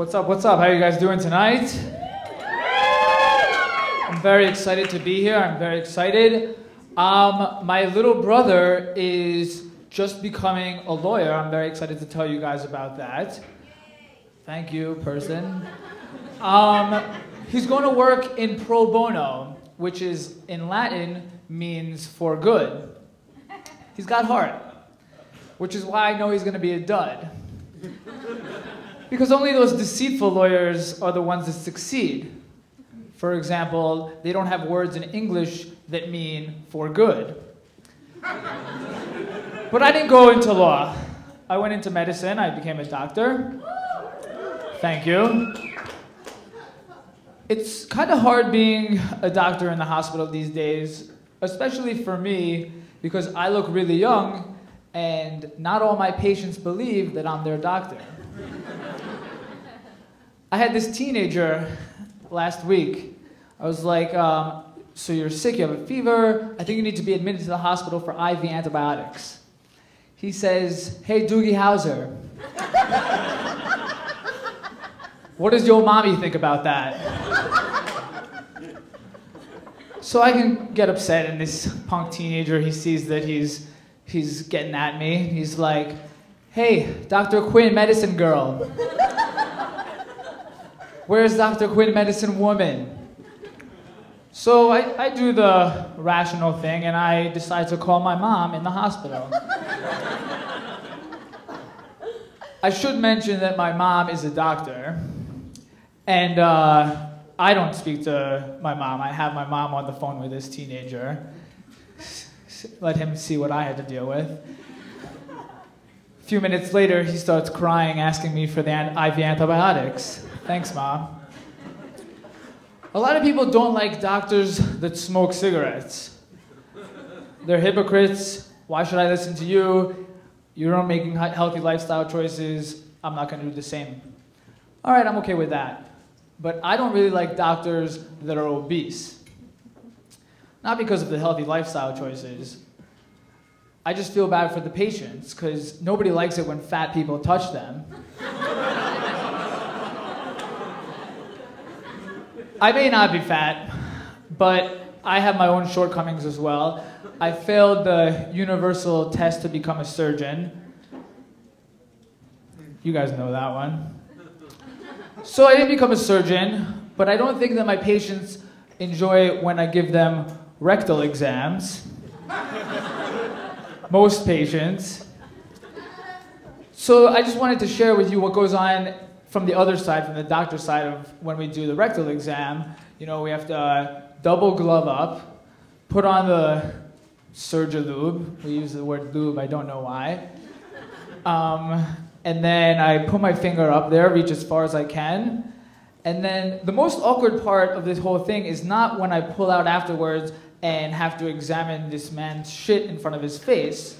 What's up? What's up? How are you guys doing tonight? I'm very excited to be here. I'm very excited. My little brother is just becoming a lawyer. I'm very excited to tell you guys about that. Thank you, person. He's going to work in pro bono, which is, in Latin, means for good. He's got heart, which is why I know he's going to be a dud. Because only those deceitful lawyers are the ones that succeed. For example, they don't have words in English that mean for good. But I didn't go into law. I went into medicine. I became a doctor. Thank you. It's kind of hard being a doctor in the hospital these days, especially for me, because I look really young, and not all my patients believe that I'm their doctor. I had this teenager last week. I was like, so you're sick, you have a fever, I think you need to be admitted to the hospital for IV antibiotics. He says, hey, Doogie Howser, what does your mommy think about that? So I can get upset, and this punk teenager, he sees that he's getting at me. He's like, hey, Dr. Quinn, medicine girl. Where's Dr. Quinn, medicine woman? So I do the rational thing, and I decide to call my mom in the hospital. I should mention that my mom is a doctor, and I don't speak to my mom. I have my mom on the phone with this teenager. Let him see what I had to deal with. A few minutes later, he starts crying, asking me for the IV antibiotics. Thanks, Mom. A lot of people don't like doctors that smoke cigarettes. They're hypocrites. Why should I listen to you? You're not making healthy lifestyle choices. I'm not going to do the same. All right, I'm okay with that. But I don't really like doctors that are obese. Not because of the healthy lifestyle choices. I just feel bad for the patients, because nobody likes it when fat people touch them. I may not be fat, but I have my own shortcomings as well. I failed the universal test to become a surgeon. You guys know that one. So I didn't become a surgeon, but I don't think that my patients enjoy when I give them rectal exams. Most patients. So I just wanted to share with you what goes on from the other side, from the doctor's side of when we do the rectal exam. You know, we have to double glove up, put on the Surgilube. We use the word lube, I don't know why. And then I put my finger up there, reach as far as I can. And then the most awkward part of this whole thing is not when I pull out afterwards and have to examine this man's shit in front of his face.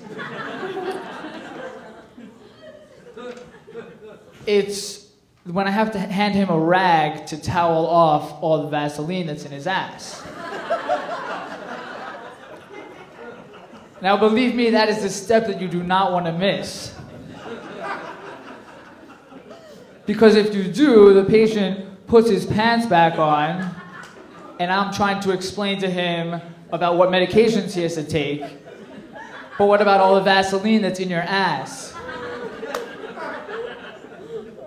It's when I have to hand him a rag to towel off all the Vaseline that's in his ass. Now, believe me, that is the step that you do not want to miss. Because if you do, the patient puts his pants back on, and I'm trying to explain to him about what medications he has to take. But what about all the Vaseline that's in your ass?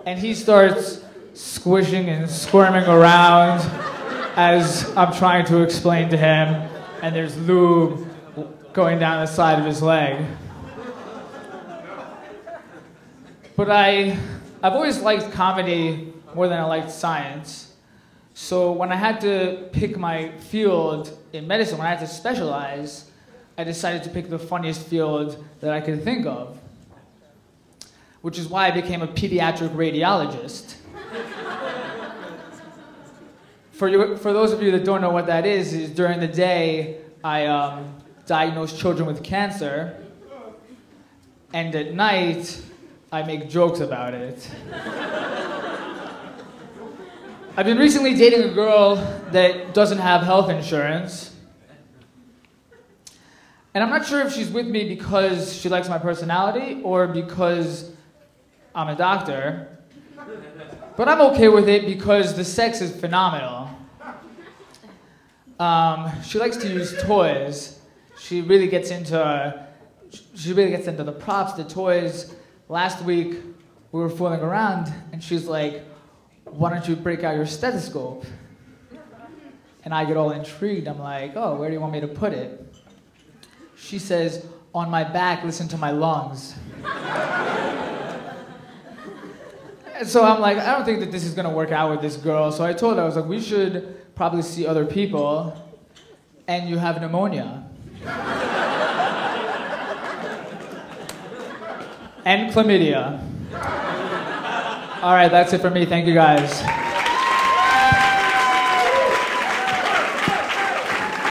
And he starts squishing and squirming around as I'm trying to explain to him, and there's lube going down the side of his leg. But I've always liked comedy more than I liked science. So when I had to pick my field in medicine, when I had to specialize, I decided to pick the funniest field that I could think of, which is why I became a pediatric radiologist. For those of you that don't know what that is during the day, I diagnose children with cancer, and at night, I make jokes about it. I've been recently dating a girl that doesn't have health insurance. And I'm not sure if she's with me because she likes my personality or because I'm a doctor. But I'm okay with it because the sex is phenomenal. She likes to use toys. She really gets into the props, the toys. Last week, we were fooling around, and she's like, "Why don't you break out your stethoscope?" And I get all intrigued. I'm like, "Oh, where do you want me to put it?" She says, "On my back, listen to my lungs." And so I'm like, I don't think that this is gonna work out with this girl. So I told her, I was like, we should probably see other people, and you have pneumonia. And chlamydia. All right, that's it for me. Thank you guys.